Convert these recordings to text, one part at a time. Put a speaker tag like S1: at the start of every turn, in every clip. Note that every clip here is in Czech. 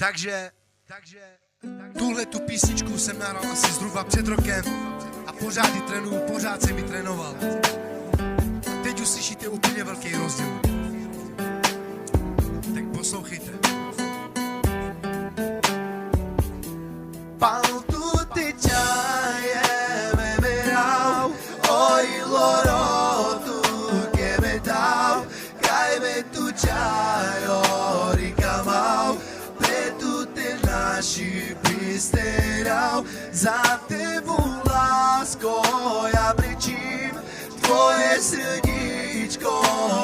S1: Takže tuhle tu písničku jsem nahrál asi zhruba před rokem a pořád ji trénuju, pořád jsem ji trénoval. A teď uslyšíte úplně velký rozdíl. Tak poslouchejte.
S2: Za tebou, lásko, já brečím, tvoje srdíčko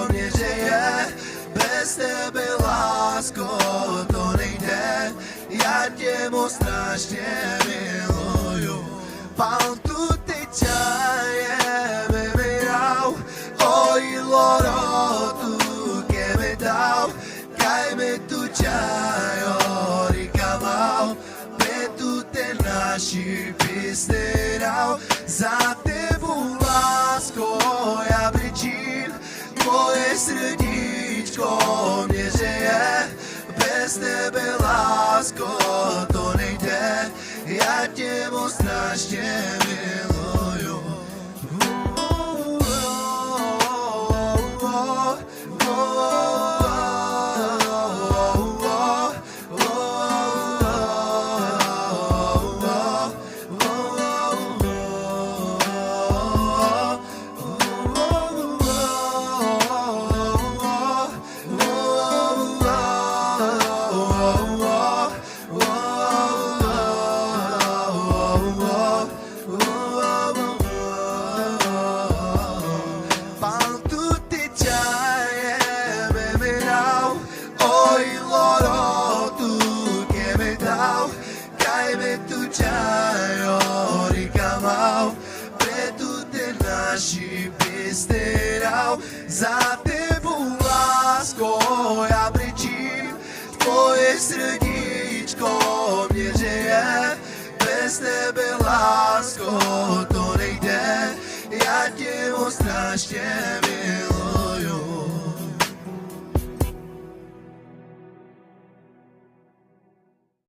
S2: mě žeje. Bez tebe, lásko, to nejde, já tě moc strašně miluju. Pán tu te čaje me mirau, oi loro tu que me dau, cai me tu čajo ricamau. Naši pisterau, za tebou, lásko, já brečím, tvoje srdíčko mě žeje. Bez tebe, lásko, to nejde, já tě moc strašně miluju. Za tebou, lásko, já brečím, tvoje srdíčko mě žeje. Bez tebe, lásko, to nejde, já tě moc strašně miluju.